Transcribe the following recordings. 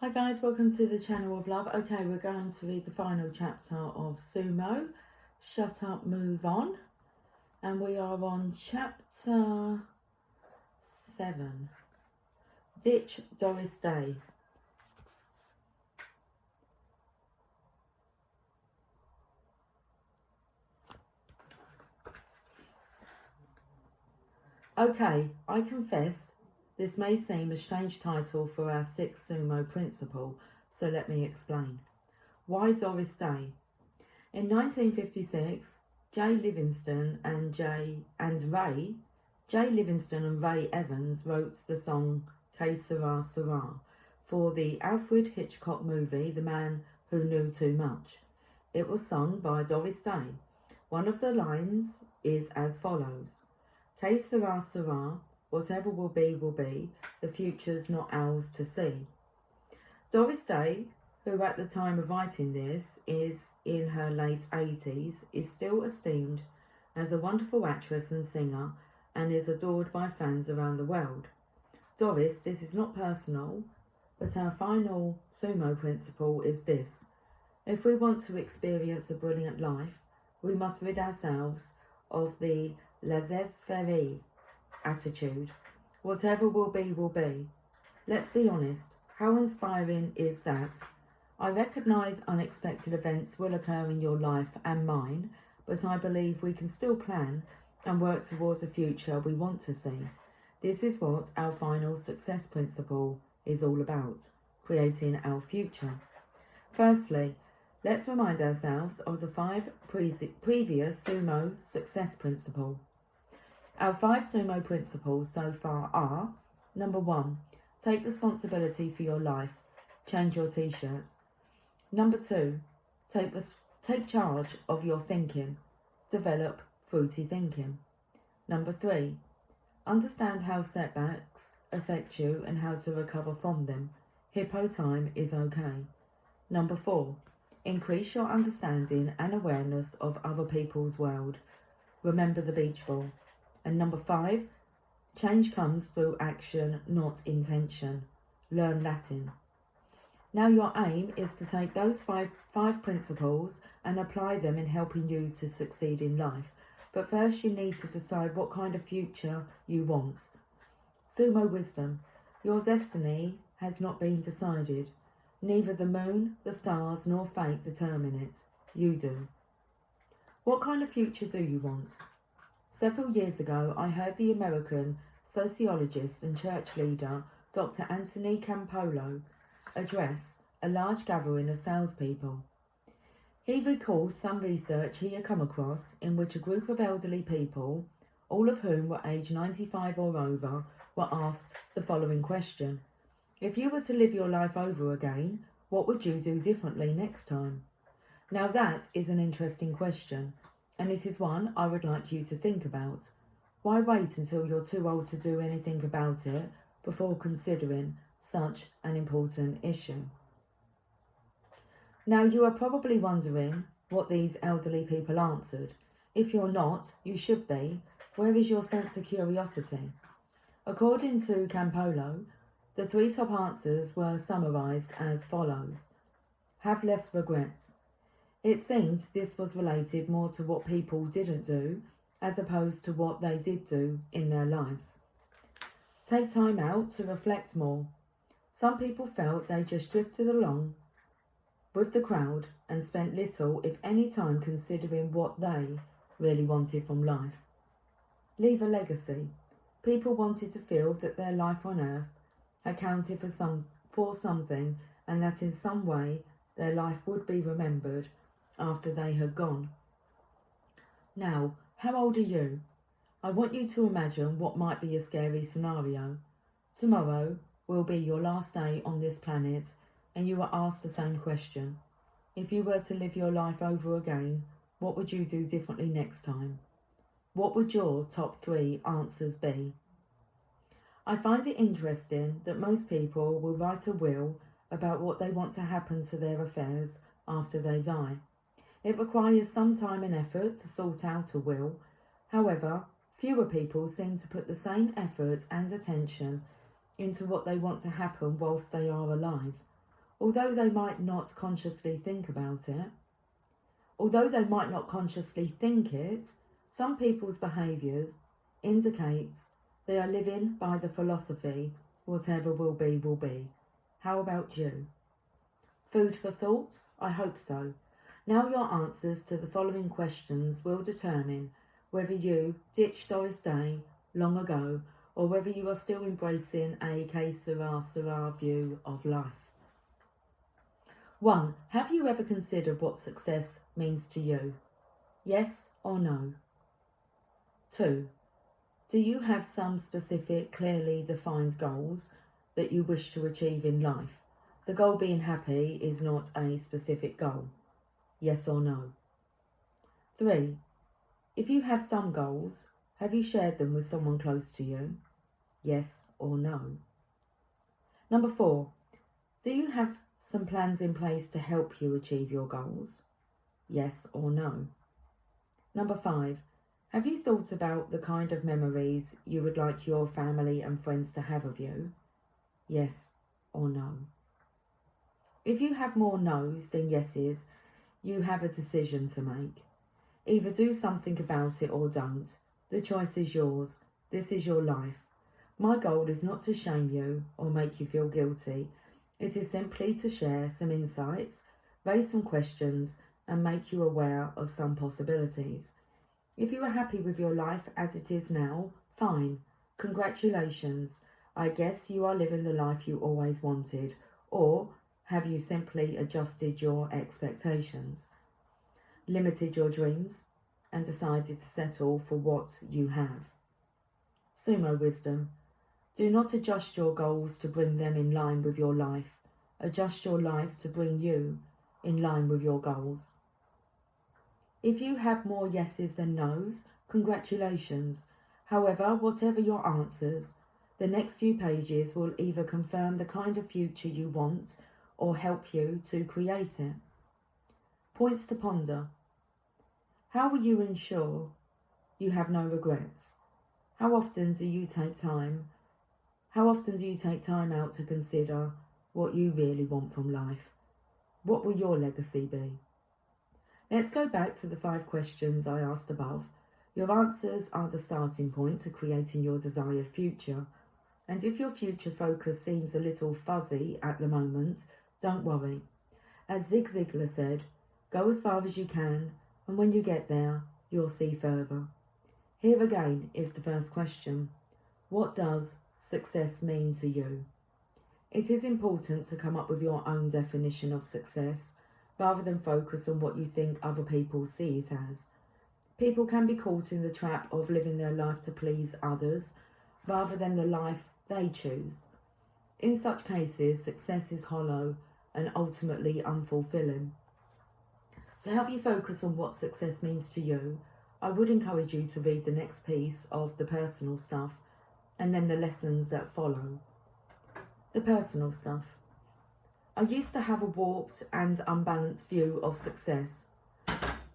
Hi guys, welcome to the channel of love. Okay, we're going to read the final chapter of SUMO, Shut Up, Move On. And we are on chapter 7, Ditch Doris Day. Okay, I confess this may seem a strange title for our 6th SUMO principle, so let me explain. Why Doris Day? In 1956, J. Livingston and Ray Evans wrote the song Que Sera Sera for the Alfred Hitchcock movie The Man Who Knew Too Much. It was sung by Doris Day. One of the lines is as follows: Que sera sera, whatever will be, the future's not ours to see. Doris Day, who at the time of writing this is in her late 80s, is still esteemed as a wonderful actress and singer and is adored by fans around the world. Doris, this is not personal, but our final SUMO principle is this: if we want to experience a brilliant life, we must rid ourselves of the laissez-faire attitude. Whatever will be. Let's be honest, how inspiring is that? I recognise unexpected events will occur in your life and mine, but I believe we can still plan and work towards a future we want to see. This is what our final success principle is all about, creating our future. Firstly, let's remind ourselves of the 5 previous SUMO success principle. Our 5 SUMO principles so far are: number 1, take responsibility for your life, change your t-shirt. Number 2, take charge of your thinking, develop fruity thinking. Number 3, understand how setbacks affect you and how to recover from them. Hippo time is okay. Number 4, increase your understanding and awareness of other people's world. Remember the beach ball. And number 5, change comes through action, not intention. Learn Latin. Now your aim is to take those five principles and apply them in helping you to succeed in life. But first you need to decide what kind of future you want. SUMO wisdom: your destiny has not been decided. Neither the moon, the stars, nor fate determine it. You do. What kind of future do you want? Several years ago, I heard the American sociologist and church leader, Dr. Anthony Campolo, address a large gathering of salespeople. He recalled some research he had come across in which a group of elderly people, all of whom were aged 95 or over, were asked the following question: if you were to live your life over again, what would you do differently next time? Now that is an interesting question, and it is one I would like you to think about. Why wait until you're too old to do anything about it before considering such an important issue? Now you are probably wondering what these elderly people answered. If you're not, you should be. Where is your sense of curiosity? According to Campolo, the 3 top answers were summarised as follows: have less regrets. It seemed this was related more to what people didn't do as opposed to what they did do in their lives. Take time out to reflect more. Some people felt they just drifted along with the crowd and spent little, if any, time considering what they really wanted from life. Leave a legacy. People wanted to feel that their life on earth had counted for something, and that in some way their life would be remembered after they had gone. Now, how old are you? I want you to imagine what might be a scary scenario. Tomorrow will be your last day on this planet, and you are asked the same question. If you were to live your life over again, what would you do differently next time? What would your top 3 answers be? I find it interesting that most people will write a will about what they want to happen to their affairs after they die. It requires some time and effort to sort out a will. However, fewer people seem to put the same effort and attention into what they want to happen whilst they are alive. although they might not consciously think it, some people's behaviours indicates they are living by the philosophy, whatever will be, will be. How about you? Food for thought? I hope so. Now your answers to the following questions will determine whether you ditched Doris Day long ago or whether you are still embracing a que sera view of life. 1. Have you ever considered what success means to you? Yes or no? 2. Do you have some specific, clearly defined goals that you wish to achieve in life? The goal being happy is not a specific goal. Yes or no? 3. If you have some goals, have you shared them with someone close to you? Yes or no? Number 4. Do you have some plans in place to help you achieve your goals? Yes or no? Number 5. Have you thought about the kind of memories you would like your family and friends to have of you? Yes or no? If you have more no's than yeses, you have a decision to make. Either do something about it or don't. The choice is yours. This is your life. My goal is not to shame you or make you feel guilty. It is simply to share some insights, raise some questions, and make you aware of some possibilities. If you are happy with your life as it is now, fine. Congratulations. I guess you are living the life you always wanted, or have you simply adjusted your expectations, limited your dreams, and decided to settle for what you have? SUMO wisdom. Do not adjust your goals to bring them in line with your life. Adjust your life to bring you in line with your goals. If you have more yeses than nos, congratulations. However, whatever your answers, the next few pages will either confirm the kind of future you want or help you to create it. Points to ponder. How will you ensure you have no regrets? How often do you take time out to consider what you really want from life? What will your legacy be? Let's go back to the 5 questions I asked above. Your answers are the starting point to creating your desired future. And if your future focus seems a little fuzzy at the moment, don't worry. As Zig Ziglar said, go as far as you can, and when you get there, you'll see further. Here again is the first question. What does success mean to you? It is important to come up with your own definition of success, rather than focus on what you think other people see it as. People can be caught in the trap of living their life to please others, rather than the life they choose. In such cases, success is hollow and ultimately unfulfilling. To help you focus on what success means to you, I would encourage you to read the next piece of the personal stuff and then the lessons that follow. The personal stuff. I used to have a warped and unbalanced view of success.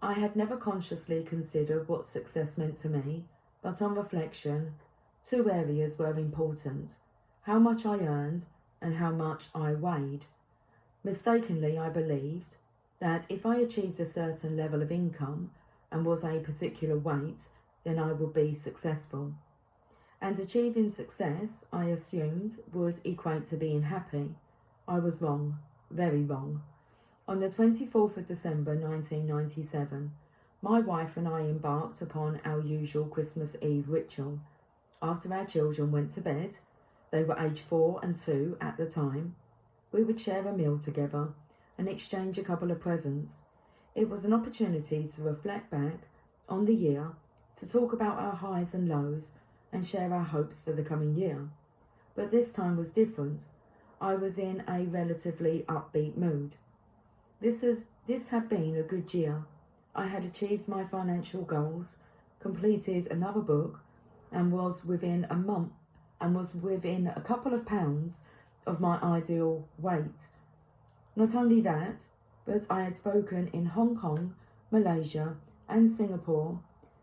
I had never consciously considered what success meant to me, but on reflection, 2 areas were important: how much I earned and how much I weighed. Mistakenly, I believed that if I achieved a certain level of income and was a particular weight, then I would be successful. And achieving success, I assumed, would equate to being happy. I was wrong, very wrong. On the 24th of December 1997, my wife and I embarked upon our usual Christmas Eve ritual. After our children went to bed, they were aged 4 and 2 at the time, we would share a meal together and exchange a couple of presents. It was an opportunity to reflect back on the year, to talk about our highs and lows, and share our hopes for the coming year. But this time was different. I was in a relatively upbeat mood. This had been a good year. I had achieved my financial goals, completed another book, and was within a couple of pounds of my ideal weight. Not only that, but I had spoken in Hong Kong, Malaysia, and Singapore,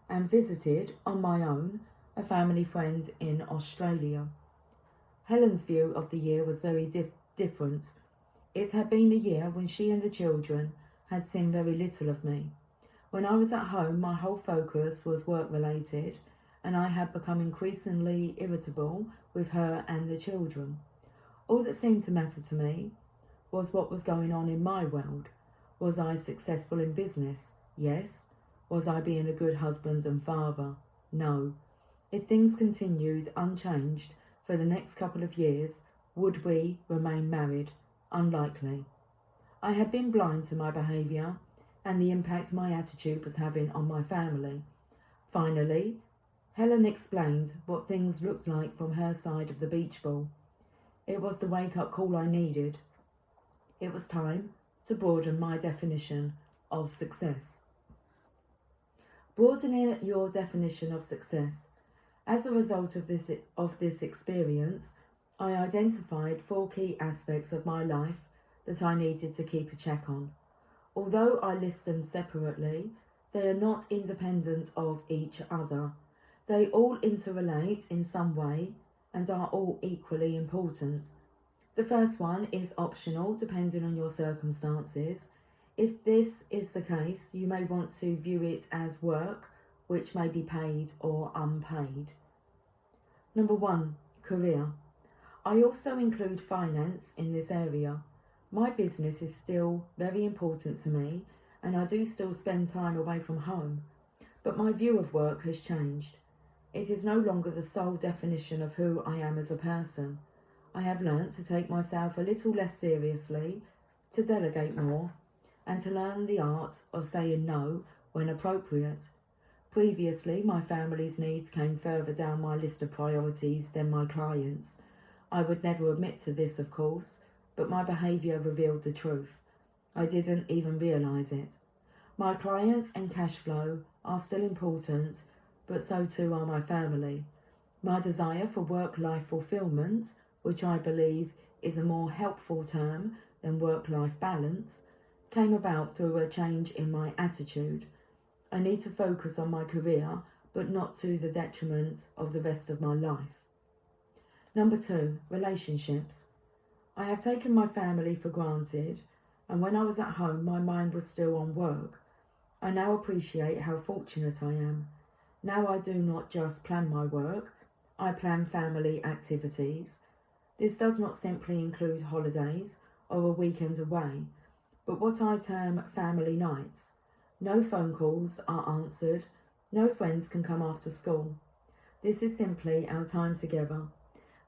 and visited on my own a family friend in Australia. Helen's view of the year was very different. It had been a year when she and the children had seen very little of me. When I was at home, my whole focus was work-related, and I had become increasingly irritable with her and the children. All that seemed to matter to me was what was going on in my world. Was I successful in business? Yes. Was I being a good husband and father? No. If things continued unchanged for the next couple of years, would we remain married? Unlikely. I had been blind to my behaviour and the impact my attitude was having on my family. Finally, Helen explained what things looked like from her side of the beach ball. It was the wake-up call I needed. It was time to broaden my definition of success. Broadening your definition of success. As a result of this experience, I identified 4 key aspects of my life that I needed to keep a check on. Although I list them separately, they are not independent of each other. They all interrelate in some way and are all equally important. The first one is optional depending on your circumstances. If this is the case, you may want to view it as work, which may be paid or unpaid. Number 1, career. I also include finance in this area. My business is still very important to me, and I do still spend time away from home, but my view of work has changed. It is no longer the sole definition of who I am as a person. I have learnt to take myself a little less seriously, to delegate more, and to learn the art of saying no when appropriate. Previously, my family's needs came further down my list of priorities than my clients'. I would never admit to this, of course, but my behaviour revealed the truth. I didn't even realise it. My clients and cash flow are still important, but so too are my family. My desire for work-life fulfilment, which I believe is a more helpful term than work-life balance, came about through a change in my attitude. I need to focus on my career, but not to the detriment of the rest of my life. Number 2, relationships. I have taken my family for granted, and when I was at home, my mind was still on work. I now appreciate how fortunate I am. Now I do not just plan my work, I plan family activities. This does not simply include holidays or a weekend away, but what I term family nights. No phone calls are answered, no friends can come after school. This is simply our time together.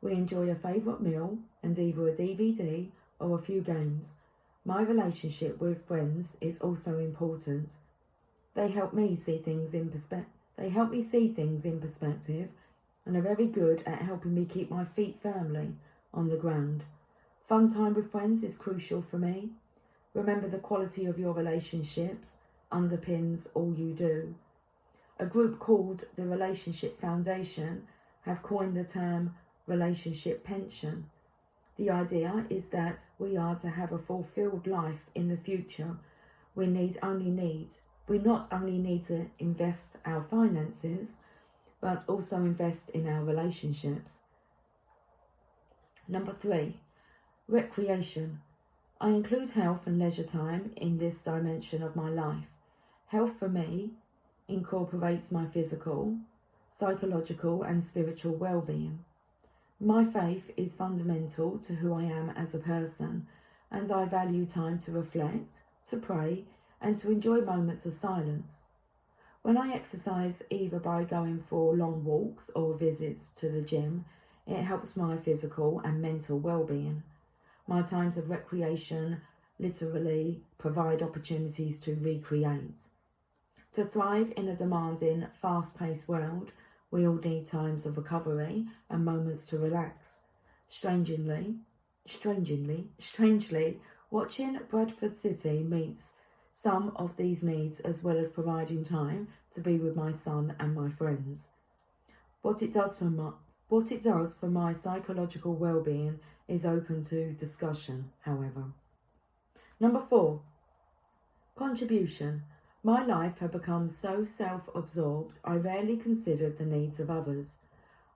We enjoy a favourite meal and either a DVD or a few games. My relationship with friends is also important. They help me see things in perspective and are very good at helping me keep my feet firmly on the ground. Fun time with friends is crucial for me. Remember, the quality of your relationships underpins all you do. A group called the Relationship Foundation have coined the term relationship pension. The idea is that we are to have a fulfilled life in the future. We not only need to invest our finances, but also invest in our relationships. Number 3, recreation. I include health and leisure time in this dimension of my life. Health for me incorporates my physical, psychological and spiritual well-being. My faith is fundamental to who I am as a person, and I value time to reflect, to pray, and to enjoy moments of silence. When I exercise, either by going for long walks or visits to the gym, it helps my physical and mental well-being. My times of recreation literally provide opportunities to recreate. To thrive in a demanding, fast-paced world, we all need times of recovery and moments to relax. Strangely, watching Bradford City meets some of these needs, as well as providing time to be with my son and my friends. What it does for my psychological well-being is open to discussion, however. Number 4, contribution. My life had become so self-absorbed, I rarely considered the needs of others.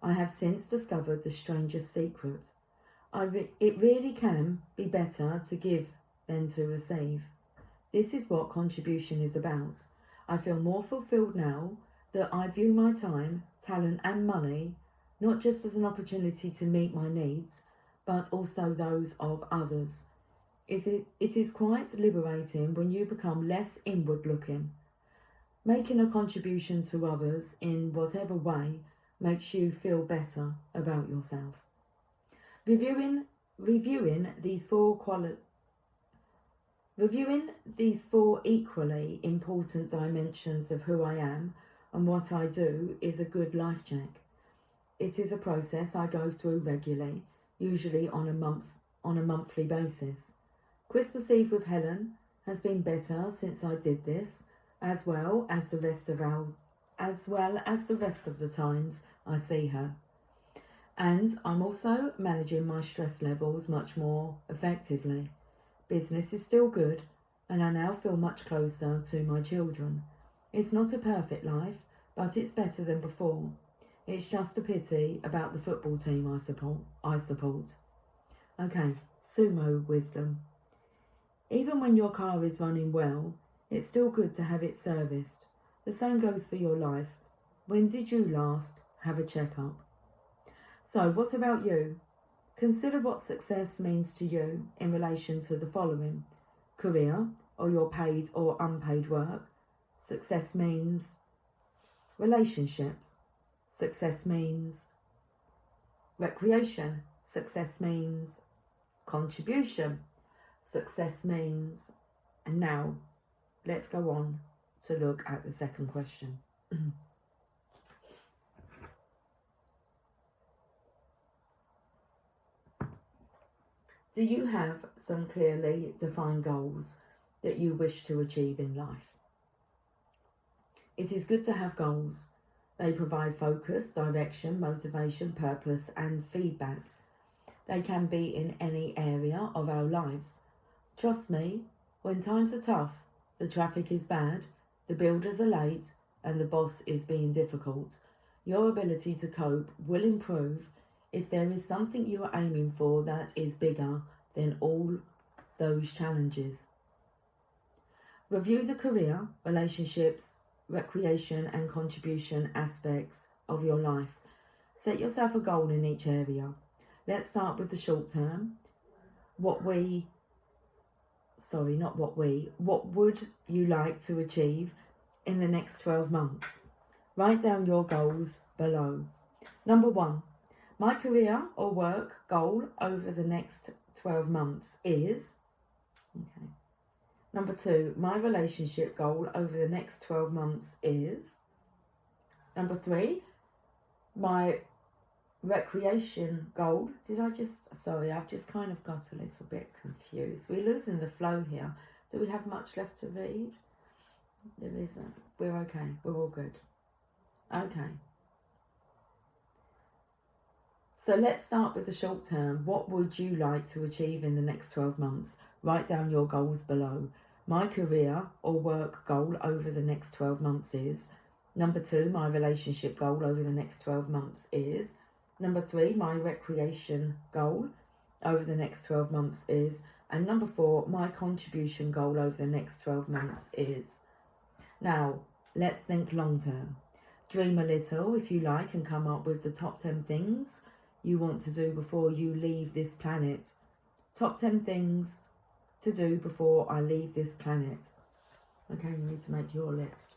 I have since discovered the strangest secret. It really can be better to give than to receive. This is what contribution is about. I feel more fulfilled now that I view my time, talent and money not just as an opportunity to meet my needs, but also those of others. It is quite liberating when you become less inward looking. Making a contribution to others in whatever way makes you feel better about yourself. Reviewing these four equally important dimensions of who I am and what I do is a good life check. It is a process I go through regularly, usually on a monthly basis. Christmas Eve with Helen has been better since I did this, as well as the rest of the times I see her. And I'm also managing my stress levels much more effectively. Business is still good, and I now feel much closer to my children. It's not a perfect life, but it's better than before. It's just a pity about the football team I support. Okay, SUMO wisdom. Even when your car is running well, it's still good to have it serviced. The same goes for your life. When did you last have a checkup? So, what about you? Consider what success means to you in relation to the following: career, or your paid or unpaid work. Success means relationships. Success means recreation. Success means contribution. Success means, and now let's go on to look at the second question. Do you have some clearly defined goals that you wish to achieve in life? It is good to have goals. They provide focus, direction, motivation, purpose, and feedback. They can be in any area of our lives. Trust me, when times are tough, the traffic is bad, the builders are late, and the boss is being difficult, your ability to cope will improve if there is something you are aiming for that is bigger than all those challenges. Review the career, relationships, recreation and contribution aspects of your life. Set yourself a goal in each area. Let's start with the short term. What would you like to achieve in the next 12 months? Write down your goals below. Number 1, my career or work goal over the next 12 months is... Okay. Number 2, my relationship goal over the next 12 months is... Number 3, my recreation goal. I've just kind of got a little bit confused. We're losing the flow here. Do we have much left to read? There isn't. We're okay. We're all good. Okay. So let's start with the short term. What would you like to achieve in the next 12 months? Write down your goals below. My career or work goal over the next 12 months is... Number 2, my relationship goal over the next 12 months is... Number 3, my recreation goal over the next 12 months is... And number 4, my contribution goal over the next 12 months is... Now, let's think long term. Dream a little if you like and come up with the top 10 things you want to do before you leave this planet. Top 10 things to do before I leave this planet. Okay, you need to make your list.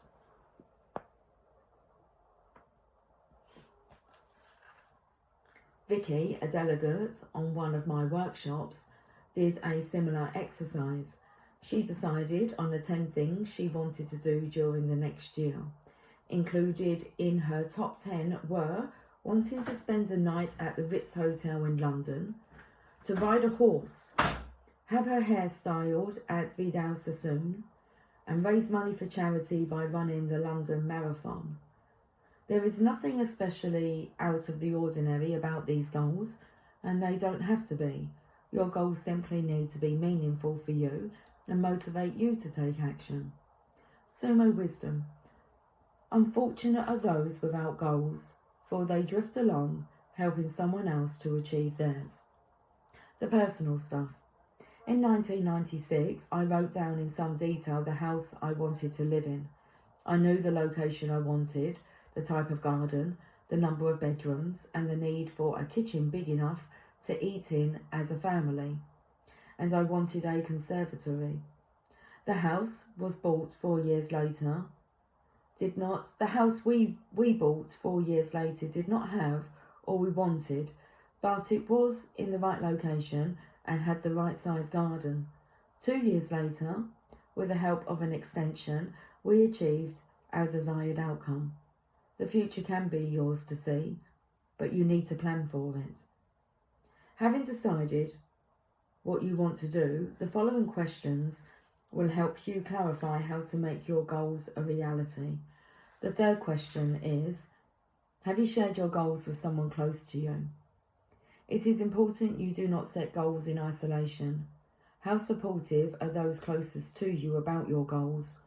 Vicky, a delegate on one of my workshops, did a similar exercise. She decided on the 10 things she wanted to do during the next year. Included in her top 10 were wanting to spend a night at the Ritz Hotel in London, to ride a horse, have her hair styled at Vidal Sassoon, and raise money for charity by running the London Marathon. There is nothing especially out of the ordinary about these goals, and they don't have to be. Your goals simply need to be meaningful for you and motivate you to take action. SUMO wisdom. Unfortunate are those without goals, for they drift along, helping someone else to achieve theirs. The personal stuff. In 1996, I wrote down in some detail the house I wanted to live in. I knew the location I wanted, the type of garden, the number of bedrooms, and the need for a kitchen big enough to eat in as a family. And I wanted a conservatory. The house was bought 4 years later. The house we bought 4 years later did not have all we wanted, but it was in the right location and had the right size garden. 2 years later, with the help of an extension, we achieved our desired outcome. The future can be yours to see, but you need to plan for it. Having decided what you want to do, the following questions will help you clarify how to make your goals a reality. The third question is, have you shared your goals with someone close to you? It is important you do not set goals in isolation. How supportive are those closest to you about your goals?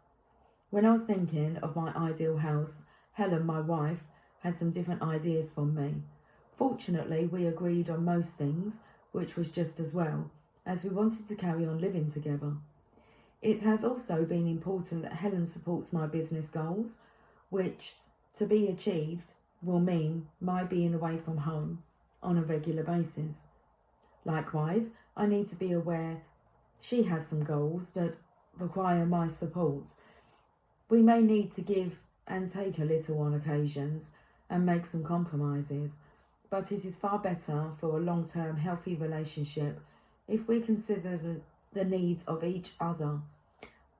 When I was thinking of my ideal house, Helen, my wife, had some different ideas from me. Fortunately, we agreed on most things, which was just as well, as we wanted to carry on living together. It has also been important that Helen supports my business goals, which, to be achieved, will mean my being away from home on a regular basis. Likewise, I need to be aware she has some goals that require my support. We may need to give and take a little on occasions and make some compromises, but it is far better for a long-term healthy relationship if we consider the needs of each other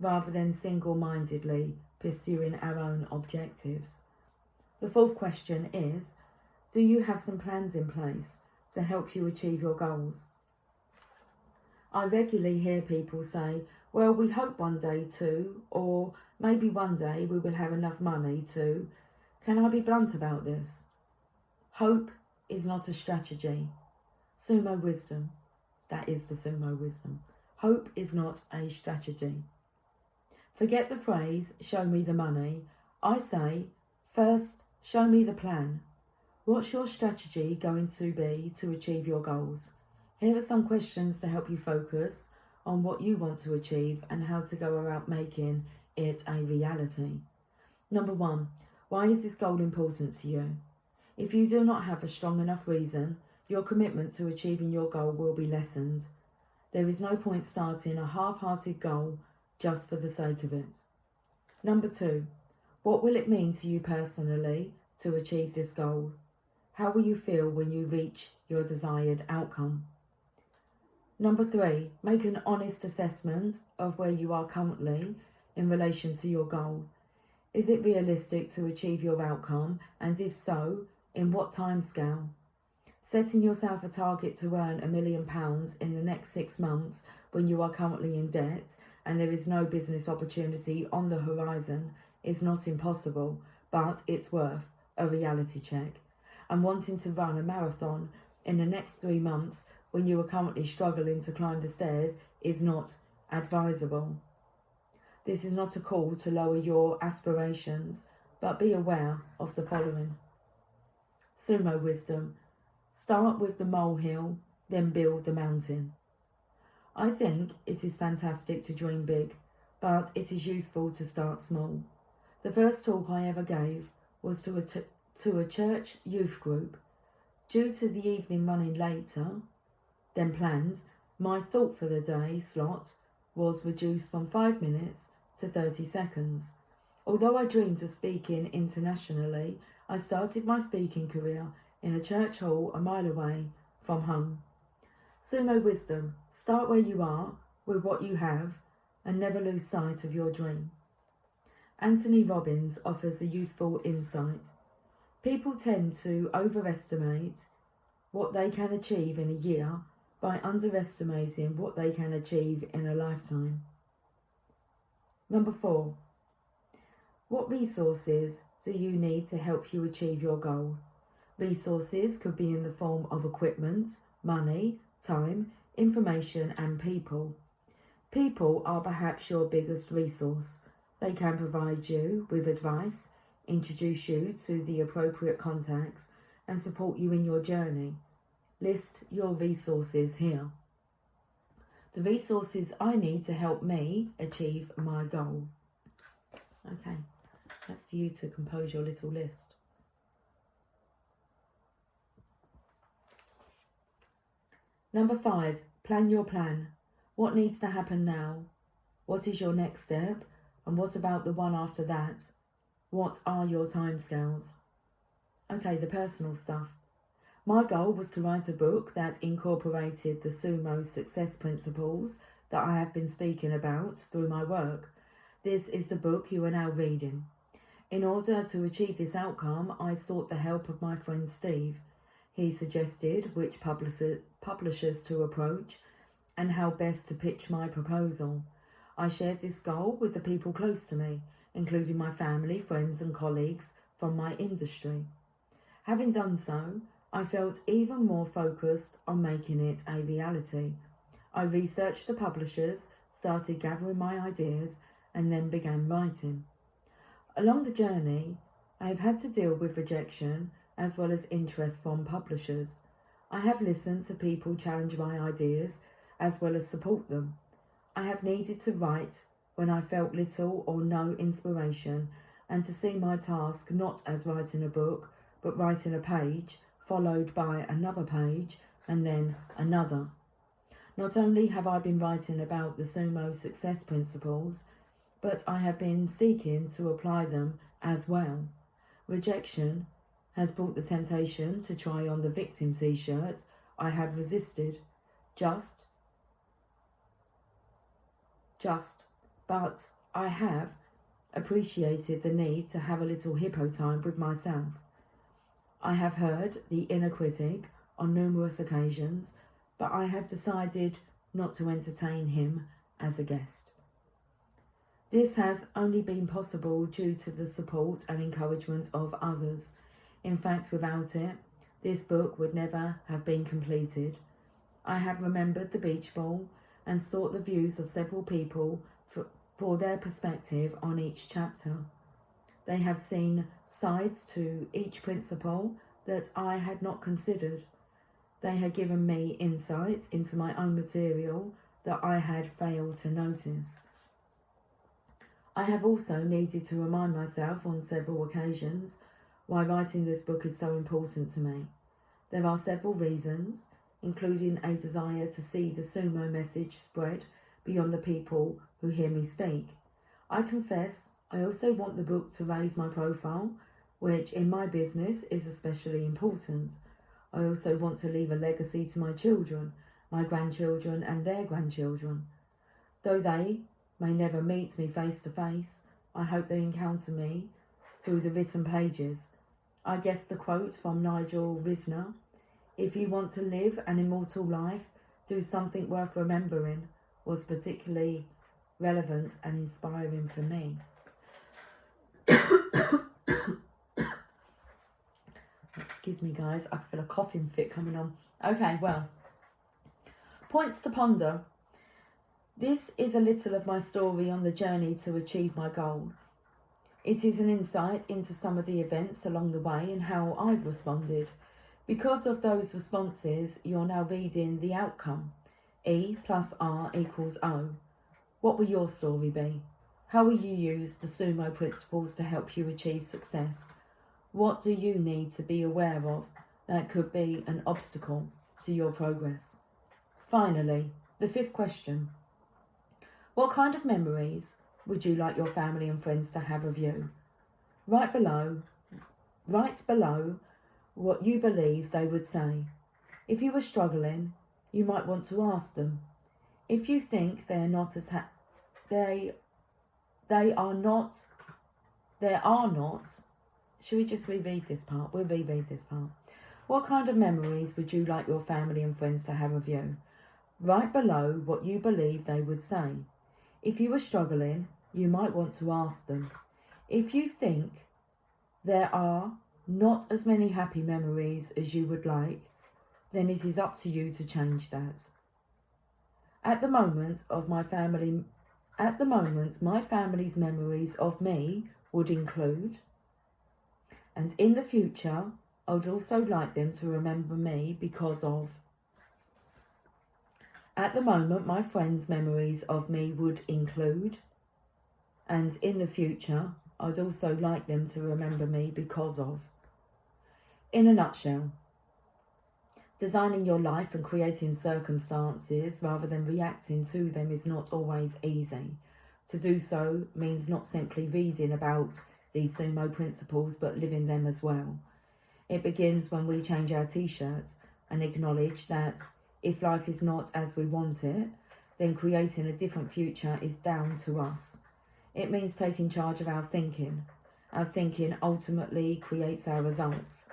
rather than single-mindedly pursuing our own objectives. The fourth question is, do you have some plans in place to help you achieve your goals? I regularly hear people say, well, we hope one day to, or maybe one day we will have enough money to. Can I be blunt about this? Hope is not a strategy. SUMO wisdom. That is the SUMO wisdom. Hope is not a strategy. Forget the phrase, show me the money. I say, first, show me the plan. What's your strategy going to be to achieve your goals? Here are some questions to help you focus on what you want to achieve and how to go about making it a reality. Number 1, why is this goal important to you? If you do not have a strong enough reason, your commitment to achieving your goal will be lessened. There is no point starting a half-hearted goal just for the sake of it. Number 2, what will it mean to you personally to achieve this goal? How will you feel when you reach your desired outcome? Number 3, make an honest assessment of where you are currently in relation to your goal. Is it realistic to achieve your outcome, and if so, in what timescale? Setting yourself a target to earn £1 million in the next 6 months when you are currently in debt and there is no business opportunity on the horizon is not impossible, but it's worth a reality check. And wanting to run a marathon in the next 3 months when you are currently struggling to climb the stairs is not advisable. This is not a call to lower your aspirations, but be aware of the following. SUMO wisdom. Start with the molehill, then build the mountain. I think it is fantastic to dream big, but it is useful to start small. The first talk I ever gave was to a church youth group. Due to the evening running later than planned, my thought for the day slot was reduced from 5 minutes to 30 seconds. Although I dreamed of speaking internationally, I started my speaking career in a church hall a mile away from home. SUMO wisdom. Start where you are with what you have and never lose sight of your dream. Anthony Robbins offers a useful insight. People tend to overestimate what they can achieve in a year by underestimating what they can achieve in a lifetime. Number 4. What resources do you need to help you achieve your goal? Resources could be in the form of equipment, money, time, information, and people. People are perhaps your biggest resource. They can provide you with advice, introduce you to the appropriate contacts, and support you in your journey. List your resources here. the resources I need to help me achieve my goal. Okay, that's for you to compose your little list. Number 5, plan your plan. What needs to happen now? What is your next step? And what about the one after that? What are your timescales? Okay, the personal stuff. My goal was to write a book that incorporated the SUMO success principles that I have been speaking about through my work. This is the book you are now reading. In order to achieve this outcome, I sought the help of my friend Steve. He suggested which publishers to approach and how best to pitch my proposal. I shared this goal with the people close to me, including my family, friends and colleagues from my industry. Having done so, I felt even more focused on making it a reality. I researched the publishers, started gathering my ideas, and then began writing. Along the journey, I have had to deal with rejection as well as interest from publishers. I have listened to people challenge my ideas as well as support them. I have needed to write when I felt little or no inspiration, and to see my task not as writing a book, but writing a page, followed by another page, and then another. Not only have I been writing about the SUMO success principles, but I have been seeking to apply them as well. Rejection has brought the temptation to try on the victim t-shirt. I have resisted. But I have appreciated the need to have a little hippo time with myself. I have heard the inner critic on numerous occasions, but I have decided not to entertain him as a guest. This has only been possible due to the support and encouragement of others. In fact, without it, this book would never have been completed. I have remembered the beach ball and sought the views of several people for their perspective on each chapter. They have seen sides to each principle that I had not considered. They had given me insights into my own material that I had failed to notice. I have also needed to remind myself on several occasions why writing this book is so important to me. There are several reasons, including a desire to see the SUMO message spread beyond the people who hear me speak. I confess I also want the book to raise my profile, which in my business is especially important. I also want to leave a legacy to my children, my grandchildren and their grandchildren. Though they may never meet me face to face, I hope they encounter me through the written pages. I guess the quote from Nigel Risner, "If you want to live an immortal life, do something worth remembering," was particularly relevant and inspiring for me. Excuse me, guys, I feel a coughing fit coming on. Okay, well, points to ponder. This is a little of my story on the journey to achieve my goal. It is an insight into some of the events along the way and how I've responded. Because of those responses, you're now reading the outcome. E plus R equals O. What will your story be? How will you use the SUMO principles to help you achieve success? What do you need to be aware of that could be an obstacle to your progress? Finally, the 5th question. What kind of memories would you like your family and friends to have of you? Write below what you believe they would say. If you were struggling, you might want to ask them. If you think they are not, should we just reread this part? We'll reread this part. What kind of memories would you like your family and friends to have of you? Write below what you believe they would say. If you were struggling, you might want to ask them. If you think there are not as many happy memories as you would like, then it is up to you to change that. At the moment, my family's memories of me would include, and in the future, I would also like them to remember me because of. At the moment, my friends' memories of me would include, and in the future, I'd also like them to remember me because of. In a nutshell, designing your life and creating circumstances rather than reacting to them is not always easy. To do so means not simply reading about these SUMO principles, but living them as well. It begins when we change our t-shirt and acknowledge that if life is not as we want it, then creating a different future is down to us. It means taking charge of our thinking. Our thinking ultimately creates our results.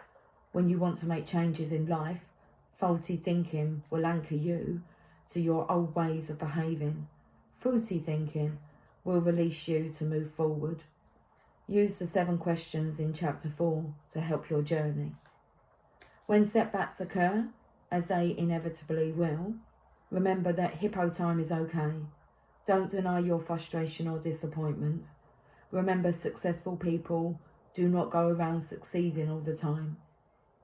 When you want to make changes in life, faulty thinking will anchor you to your old ways of behaving. Fruity thinking will release you to move forward. Use the 7 questions in chapter 4 to help your journey. When setbacks occur, as they inevitably will, remember that hippo time is okay. Don't deny your frustration or disappointment. Remember, successful people do not go around succeeding all the time.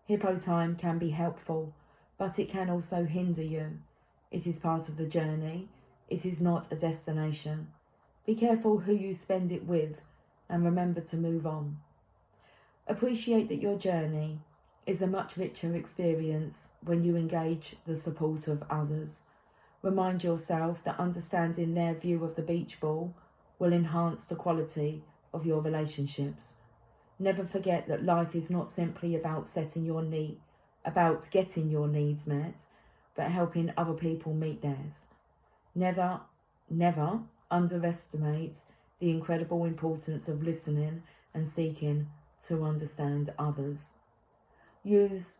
Hippo time can be helpful, but it can also hinder you. It is part of the journey. It is not a destination. Be careful who you spend it with, and remember to move on. Appreciate that your journey is a much richer experience when you engage the support of others. Remind yourself that understanding their view of the beach ball will enhance the quality of your relationships. Never forget that life is not simply about getting your needs met, but helping other people meet theirs. Never underestimate the incredible importance of listening and seeking to understand others. Use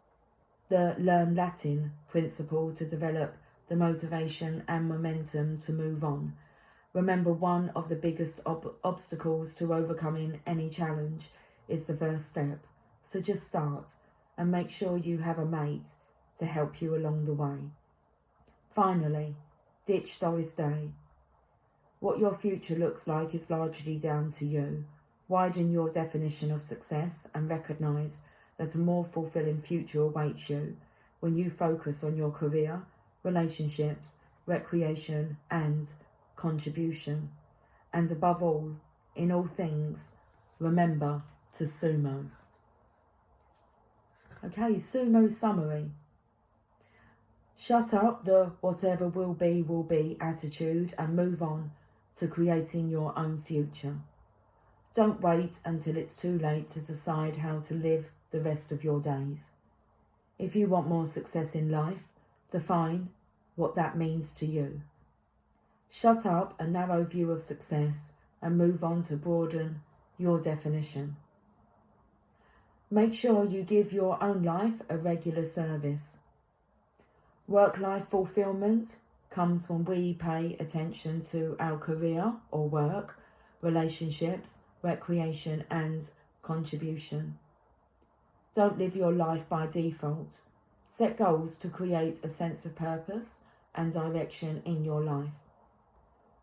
the learn Latin principle to develop the motivation and momentum to move on. Remember, one of the biggest obstacles to overcoming any challenge is the first step. So just start and make sure you have a mate to help you along the way. Finally, ditch Doris Day. What your future looks like is largely down to you. Widen your definition of success and recognise that a more fulfilling future awaits you when you focus on your career, relationships, recreation and contribution. And above all, in all things, remember to SUMO. Okay, SUMO summary. Shut up the whatever will be attitude and move on to creating your own future. Don't wait until it's too late to decide how to live the rest of your days. If you want more success in life, define what that means to you. Shut up a narrow view of success and move on to broaden your definition. Make sure you give your own life a regular service. Work-life fulfillment comes when we pay attention to our career or work, relationships, recreation and contribution. Don't live your life by default. Set goals to create a sense of purpose and direction in your life.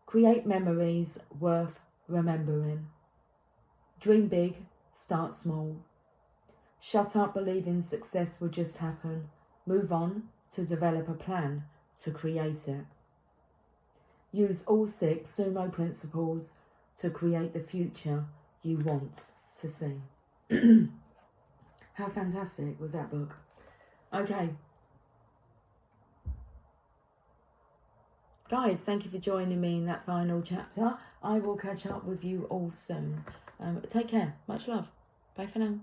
Create memories worth remembering. Dream big, start small. Shut up believing success will just happen. Move on to develop a plan to create it. Use all 6 SUMO principles to create the future you want to see. How fantastic was that book? Okay. Guys, thank you for joining me in that final chapter. I will catch up with you all soon. Take care. Much love. Bye for now.